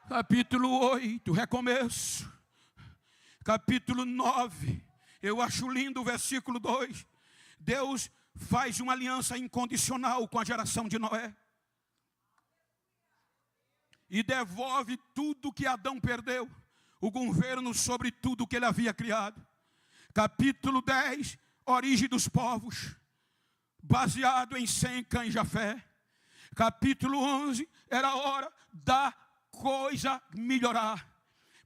Capítulo 8, recomeço. Capítulo 9, eu acho lindo o versículo 2. Deus faz uma aliança incondicional com a geração de Noé. E devolve tudo que Adão perdeu, o governo sobre tudo que ele havia criado. Capítulo 10, origem dos povos, baseado em Sem, Cã e Jafé. Capítulo 11, era hora da coisa melhorar.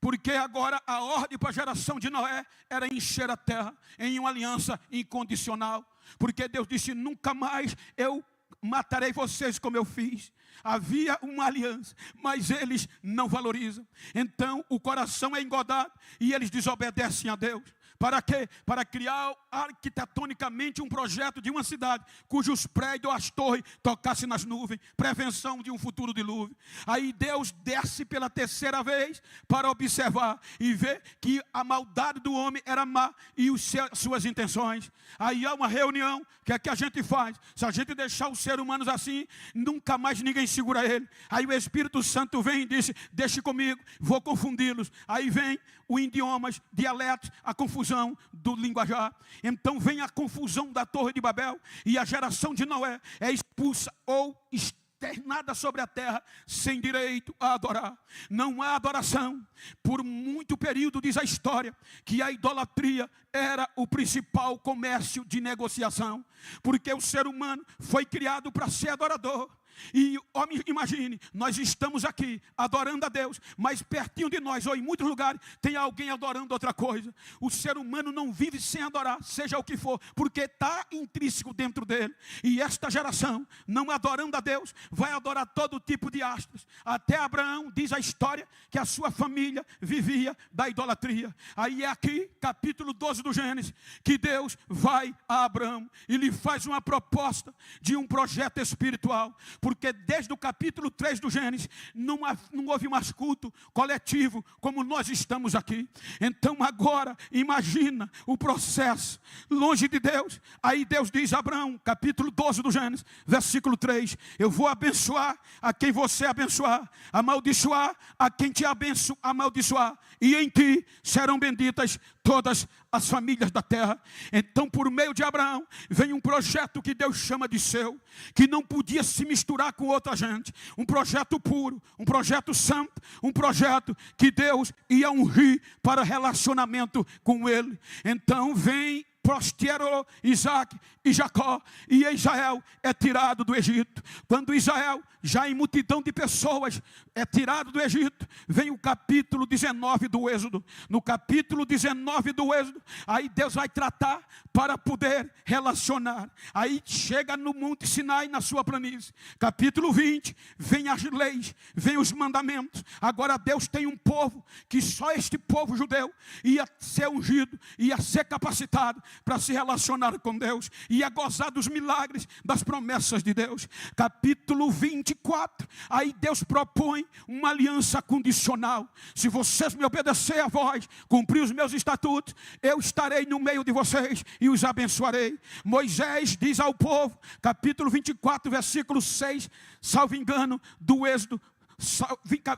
Porque agora a ordem para a geração de Noé era encher a terra em uma aliança incondicional. Porque Deus disse, nunca mais eu matarei vocês como eu fiz. Havia uma aliança, mas eles não valorizam. Então o coração é engodado e eles desobedecem a Deus. Para quê? Para criar arquitetonicamente um projeto de uma cidade cujos prédios, as torres, tocassem nas nuvens. Prevenção de um futuro dilúvio. Aí Deus desce pela terceira vez para observar e ver que a maldade do homem era má e suas intenções. Aí há uma reunião, que é que a gente faz? Se a gente deixar os seres humanos assim, nunca mais ninguém segura ele. Aí o Espírito Santo vem e diz, deixe comigo, vou confundi-los. Aí vem o idiomas, dialetos, a confusão do linguajar. Então vem a confusão da Torre de Babel e a geração de Noé é expulsa ou externada sobre a terra sem direito a adorar. Não há adoração. Por muito período diz a história que a idolatria era o principal comércio de negociação, porque o ser humano foi criado para ser adorador. E imagine, nós estamos aqui adorando a Deus, mas pertinho de nós, ou em muitos lugares, tem alguém adorando outra coisa. O ser humano não vive sem adorar, seja o que for, porque está intrínseco dentro dele. E esta geração, não adorando a Deus, vai adorar todo tipo de astros. Até Abraão, diz a história, que a sua família vivia da idolatria. Aí é aqui, capítulo 12 do Gênesis, que Deus vai a Abraão e lhe faz uma proposta de um projeto espiritual. Porque desde o capítulo 3 do Gênesis, não houve mais culto coletivo como nós estamos aqui. Então agora, imagina o processo, longe de Deus. Aí Deus diz a Abraão, capítulo 12 do Gênesis, versículo 3. Eu vou abençoar a quem você abençoar, amaldiçoar a quem te amaldiçoar. E em ti serão benditas todas as famílias da terra. Então por meio de Abraão, vem um projeto que Deus chama de seu, que não podia se misturar com outra gente. Um projeto puro, um projeto santo, um projeto que Deus ia ungir para relacionamento com ele. Então vem, prosperou Isaac e Jacó, e Israel é tirado do Egito. Quando Israel, já em multidão de pessoas, é tirado do Egito, vem o capítulo 19 do Êxodo. No capítulo 19 do Êxodo, aí Deus vai tratar para poder relacionar. Aí chega no Monte Sinai, na sua planície. Capítulo 20, vem as leis, vem os mandamentos. Agora Deus tem um povo, que só este povo judeu ia ser ungido, ia ser capacitado para se relacionar com Deus, ia gozar dos milagres, das promessas de Deus. Capítulo 24, aí Deus propõe uma aliança condicional. Se vocês me obedecerem a voz, cumprir os meus estatutos, eu estarei no meio de vocês e os abençoarei. Moisés diz ao povo, capítulo 24, versículo 6, salvo engano, do Êxodo,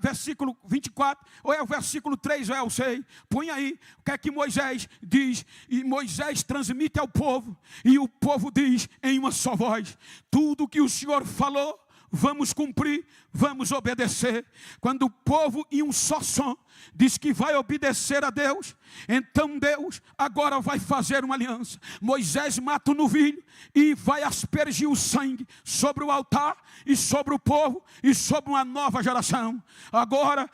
versículo 24, ou é o versículo 3, ou é o 6, põe aí, o que é que Moisés diz, e Moisés transmite ao povo, e o povo diz em uma só voz, tudo que o Senhor falou, vamos cumprir, vamos obedecer. Quando o povo em um só som diz que vai obedecer a Deus, então Deus agora vai fazer uma aliança. Moisés mata o novilho e vai aspergir o sangue sobre o altar e sobre o povo e sobre uma nova geração. Agora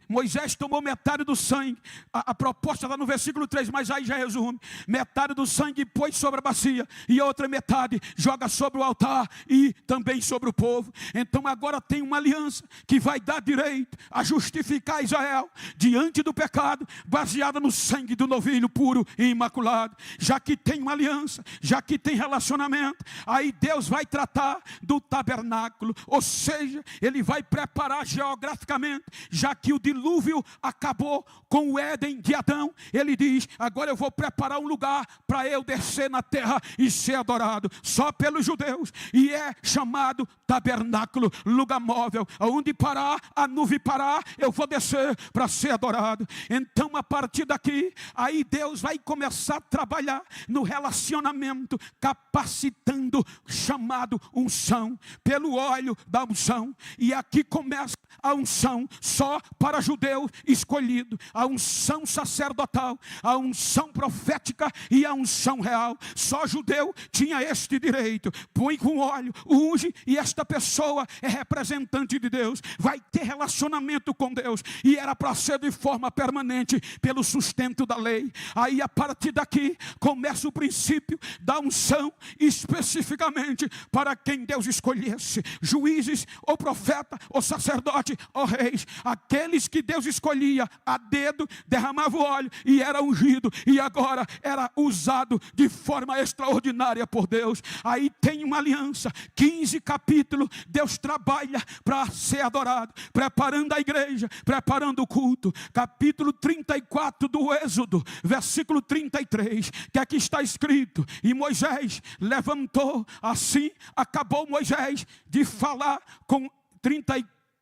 Moisés tomou metade do sangue, a proposta está no versículo 3, mas aí já resume, metade do sangue pôs sobre a bacia e a outra metade joga sobre o altar e também sobre o povo. Então agora tem uma aliança que vai dar direito a justificar Israel diante do pecado, baseada no sangue do novilho puro e imaculado. Já que tem uma aliança, já que tem relacionamento, aí Deus vai tratar do tabernáculo, ou seja, ele vai preparar geograficamente, já que o dilúvio acabou com o Éden de Adão, ele diz, agora eu vou preparar um lugar para eu descer na terra e ser adorado, só pelos judeus, e é chamado tabernáculo. tabernáculo, lugar móvel, aonde parar, a nuvem parar, eu vou descer para ser adorado. Então, a partir daqui, aí Deus vai começar a trabalhar no relacionamento, capacitando, chamado unção, pelo óleo da unção. E aqui começa a unção só para judeu escolhido, a unção sacerdotal, a unção profética e a unção real. Só judeu tinha este direito. Põe com óleo, unge, e esta pessoa é representante de Deus, vai ter relacionamento com Deus, e era para ser de forma permanente, pelo sustento da lei. Aí a partir daqui começa o princípio da unção, especificamente para quem Deus escolhesse, juízes, ou profeta, ou sacerdote, ou reis. Aqueles que Deus escolhia a dedo, derramava o óleo e era ungido, e agora era usado de forma extraordinária por Deus. Aí tem uma aliança, 15 capítulos, Deus trabalha para ser adorado, preparando a igreja, preparando o culto. Capítulo 34 do Êxodo, versículo 33, que aqui está escrito: e Moisés levantou, assim acabou Moisés de falar com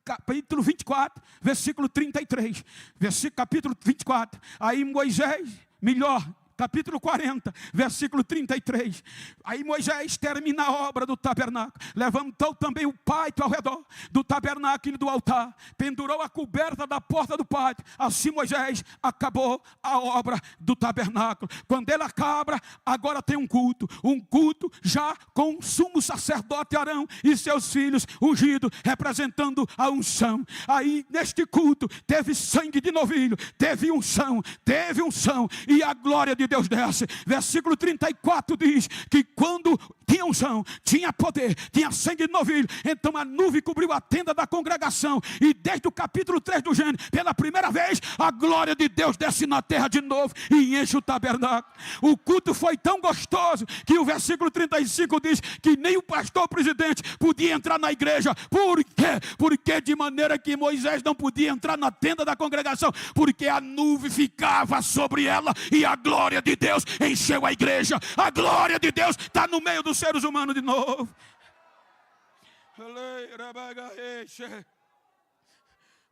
capítulo 24, versículo 33, capítulo 24, aí Moisés, capítulo 40, versículo 33. Aí Moisés termina a obra do tabernáculo, levantou também o pátio ao redor do tabernáculo e do altar, pendurou a coberta da porta do pátio. Assim Moisés acabou a obra do tabernáculo. Quando ele acaba, agora tem um culto já com o sumo sacerdote Arão e seus filhos ungidos, representando a unção. Aí neste culto teve sangue de novilho, teve unção, e a glória de Deus desce. Versículo 34 diz que quando tinha unção, tinha poder, tinha sangue de novilho, então a nuvem cobriu a tenda da congregação, e desde o capítulo 3 do Gênesis, pela primeira vez, a glória de Deus desce na terra de novo e enche o tabernáculo. O culto foi tão gostoso que o versículo 35 diz que nem o pastor presidente podia entrar na igreja. Por quê? Porque de maneira que Moisés não podia entrar na tenda da congregação, porque a nuvem ficava sobre ela e a glória de Deus encheu a igreja. A glória de Deus está no meio dos seres humanos de novo.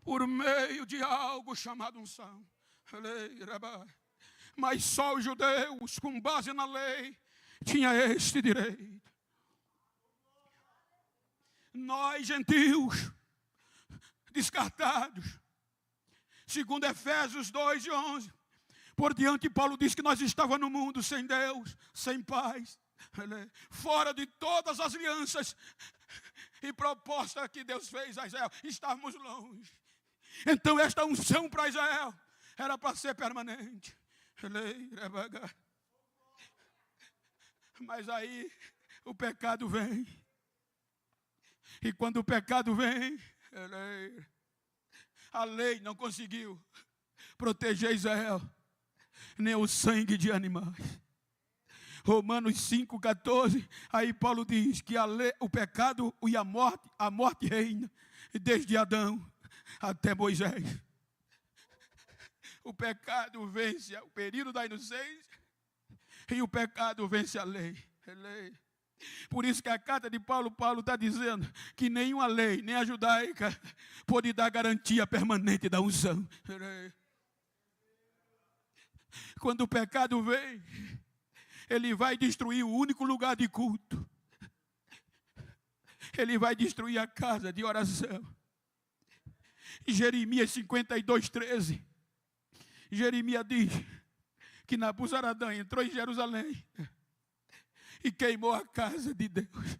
Por meio de algo chamado unção. Mas só os judeus, com base na lei, tinha este direito. Nós, gentios, descartados, segundo Efésios 2:11, por diante Paulo diz que nós estávamos no mundo sem Deus, sem paz, fora de todas as alianças e propostas que Deus fez a Israel, estávamos longe. Então esta unção para Israel era para ser permanente. Mas aí o pecado vem, e quando o pecado vem, a lei não conseguiu proteger Israel, nem o sangue de animais. Romanos 5,14, aí Paulo diz que o pecado e a morte reina desde Adão até Moisés. O pecado vence o período da inocência e o pecado vence a lei. Por isso que a carta de Paulo está dizendo que nenhuma lei, nem a judaica, pode dar garantia permanente da unção. Quando o pecado vem, ele vai destruir o único lugar de culto. Ele vai destruir a casa de oração. Jeremias 52:13. Jeremias diz que Nabuzaradã entrou em Jerusalém e queimou a casa de Deus.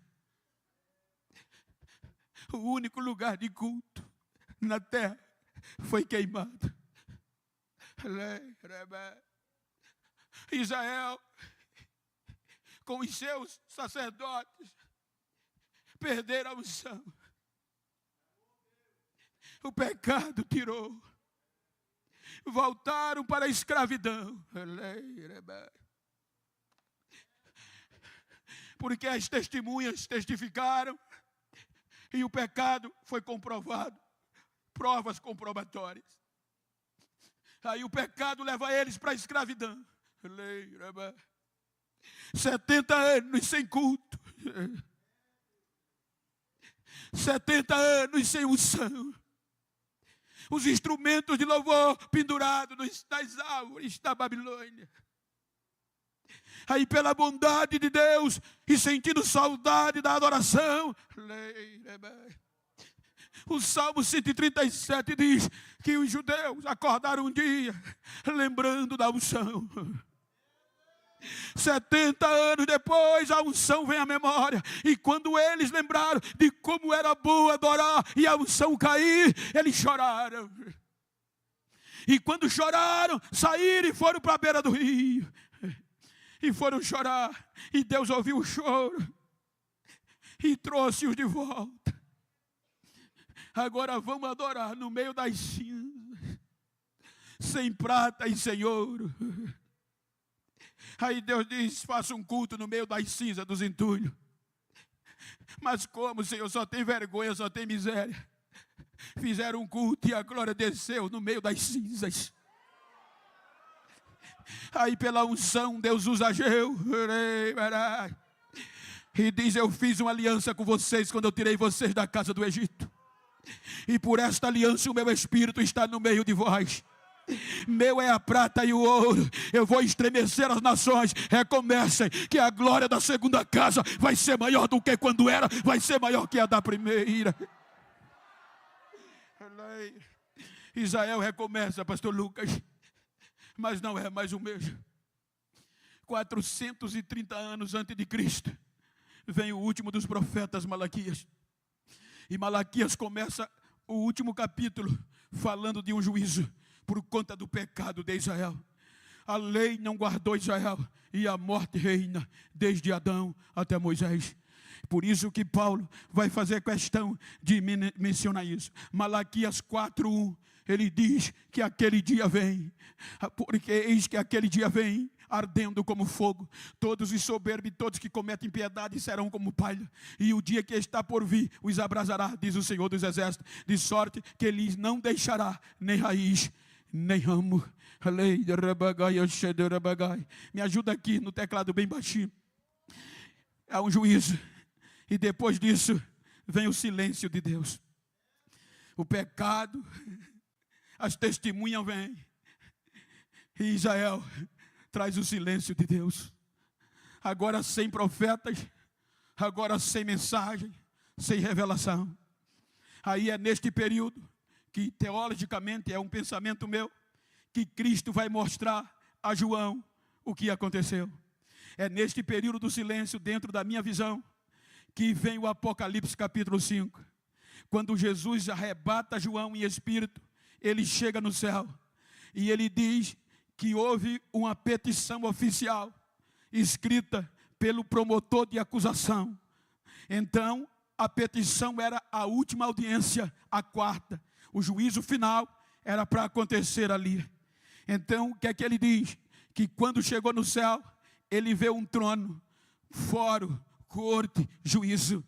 O único lugar de culto na terra foi queimado. Israel, com os seus sacerdotes, perderam a unção. O pecado tirou. Voltaram para a escravidão. Porque as testemunhas testificaram e o pecado foi comprovado. Provas comprobatórias. Aí o pecado leva eles para a escravidão. 70 anos sem culto. 70 anos sem unção. Os instrumentos de louvor pendurados nas árvores da Babilônia. Aí, pela bondade de Deus e sentindo saudade da adoração, o Salmo 137 diz que os judeus acordaram um dia lembrando da unção. 70 anos depois, a unção vem à memória. E quando eles lembraram de como era bom adorar e a unção cair, eles choraram. E quando choraram, saíram e foram para a beira do rio. E foram chorar. E Deus ouviu o choro e trouxe-os de volta. Agora vamos adorar no meio das cinzas, sem prata e sem ouro. Aí Deus diz: faça um culto no meio das cinzas dos entulhos. Mas como, Senhor? Só tem vergonha, só tem miséria. Fizeram um culto e a glória desceu no meio das cinzas. Aí pela unção Deus usa Ageu e diz: eu fiz uma aliança com vocês quando eu tirei vocês da casa do Egito. E por esta aliança o meu Espírito está no meio de vós. Meu é a prata e o ouro. Eu vou estremecer as nações. Recomecem, que a glória da segunda casa vai ser maior do que quando era. Vai ser maior que a da primeira. Israel recomeça, pastor Lucas, mas não é mais o mesmo. 430 anos antes de Cristo vem o último dos profetas, Malaquias. E Malaquias começa o último capítulo falando de um juízo por conta do pecado de Israel. A lei não guardou Israel e a morte reina desde Adão até Moisés. Por isso que Paulo vai fazer questão de mencionar isso. Malaquias 4:1, ele diz que aquele dia vem, porque eis que aquele dia vem, ardendo como fogo. Todos os soberbos e todos que cometem impiedade serão como palha. E o dia que está por vir os abrasará, diz o Senhor dos Exércitos, de sorte que lhes não deixará nem raiz, nem ramo. Me ajuda aqui no teclado bem baixinho. Há um juízo. E depois disso vem o silêncio de Deus. O pecado, as testemunhas vêm. E Israel traz o silêncio de Deus. Agora sem profetas, agora sem mensagem, sem revelação. Aí é neste período que teologicamente é um pensamento meu, que Cristo vai mostrar a João o que aconteceu. É neste período do silêncio, dentro da minha visão, que vem o Apocalipse capítulo 5. Quando Jesus arrebata João em espírito, ele chega no céu e ele diz que houve uma petição oficial escrita pelo promotor de acusação. Então, a petição era a última audiência, a quarta. O juízo final era para acontecer ali. Então, o que é que ele diz? Que quando chegou no céu, ele vê um trono, fórum, corte, juízo.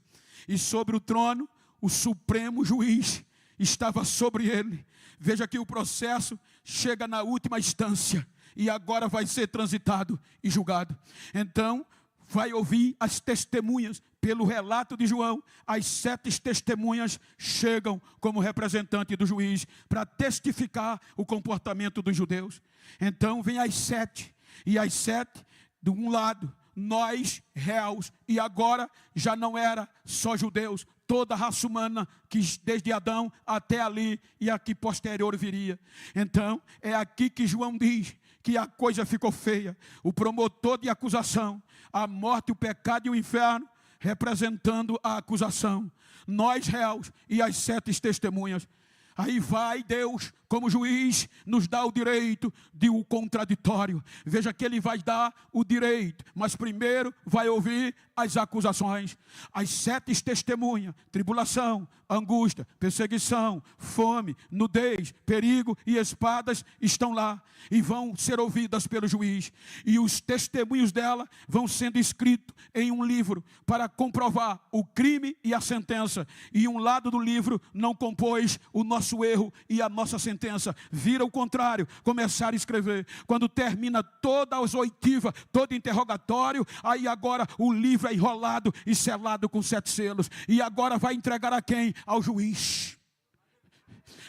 E sobre o trono, o supremo juiz estava sobre ele. Veja que o processo chega na última instância e agora vai ser transitado e julgado. Então, vai ouvir as testemunhas. Pelo relato de João, as 7 testemunhas chegam como representante do juiz para testificar o comportamento dos judeus. Então, vem as 7, e as 7, de um lado, nós, réus, e agora já não era só judeus, toda a raça humana, que desde Adão até ali e aqui posterior viria. Então, é aqui que João diz que a coisa ficou feia. O promotor de acusação, a morte, o pecado e o inferno, representando a acusação. Nós, réus, e as 7 testemunhas. Aí vai Deus, como juiz, nos dá o direito de o contraditório. Veja que ele vai dar o direito, mas primeiro vai ouvir as acusações. As 7 testemunhas, tribulação, angústia, perseguição, fome, nudez, perigo e espadas estão lá e vão ser ouvidas pelo juiz. E os testemunhos dela vão sendo escritos em um livro para comprovar o crime e a sentença. E um lado do livro não compôs o nosso erro e a nossa sentença. sentença, vira o contrário, começar a escrever. Quando termina toda a oitiva, todo interrogatório, aí agora o livro é enrolado e selado com 7 selos. E agora vai entregar a quem? Ao juiz.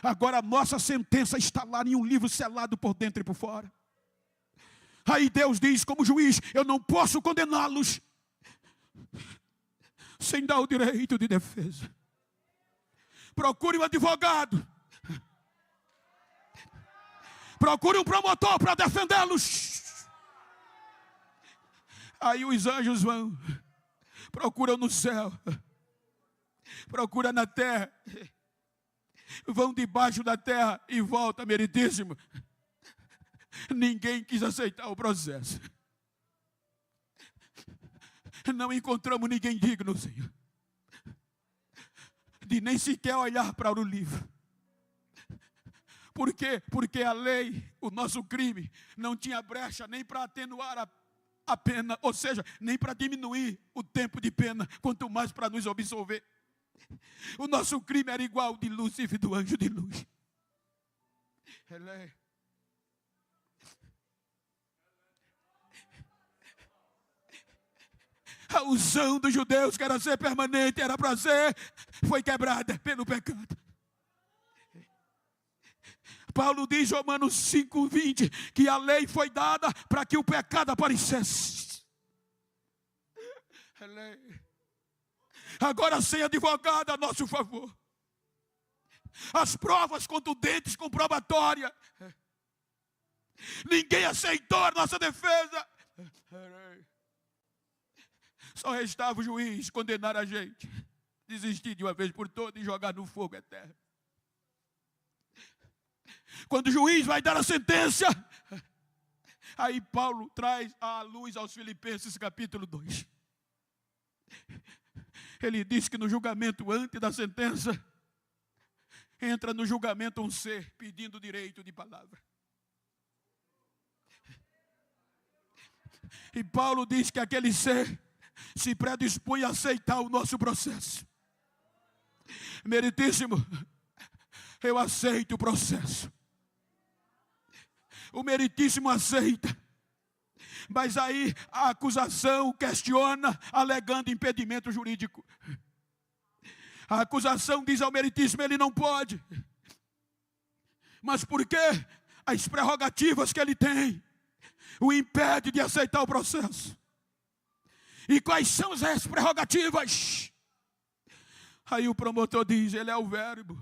Agora a nossa sentença está lá em um livro selado por dentro e por fora. Aí Deus diz, como juiz, eu não posso condená-los sem dar o direito de defesa. Procure um advogado. Procure um promotor para defendê-los. Aí os anjos vão, procuram no céu, procuram na terra, vão debaixo da terra e voltam, meritíssimo. Ninguém quis aceitar o processo. Não encontramos ninguém digno, Senhor, de nem sequer olhar para o livro. Por quê? Porque a lei, o nosso crime, não tinha brecha nem para atenuar a pena, ou seja, nem para diminuir o tempo de pena, quanto mais para nos absolver. O nosso crime era igual ao de Lúcifer, do anjo de luz. A unção dos judeus, que era ser permanente, era para ser, foi quebrada pelo pecado. Paulo diz em Romanos 5:20 que a lei foi dada para que o pecado aparecesse. Agora sem advogado a nosso favor. As provas contundentes, comprobatórias. Ninguém aceitou a nossa defesa. Só restava o juiz condenar a gente, desistir de uma vez por todas e jogar no fogo eterno. Quando o juiz vai dar a sentença, aí Paulo traz à luz aos Filipenses capítulo 2. Ele diz que no julgamento antes da sentença, entra no julgamento um ser pedindo direito de palavra. E Paulo diz que aquele ser se predispõe a aceitar o nosso processo. Meritíssimo, eu aceito o processo. O meritíssimo aceita. Mas aí a acusação questiona, alegando impedimento jurídico. A acusação diz ao meritíssimo, ele não pode. Mas por quê? As prerrogativas que ele tem o impede de aceitar o processo. E quais são as prerrogativas? Aí o promotor diz, ele é o verbo.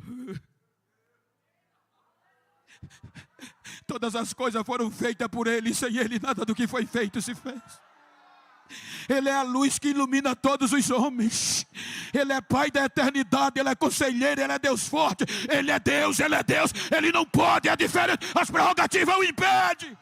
Todas as coisas foram feitas por ele, e sem ele nada do que foi feito se fez. Ele é a luz que ilumina todos os homens. Ele é Pai da eternidade, Ele é conselheiro, Ele é Deus forte. Ele é Deus, Ele não pode, é diferente. As prerrogativas o impedem.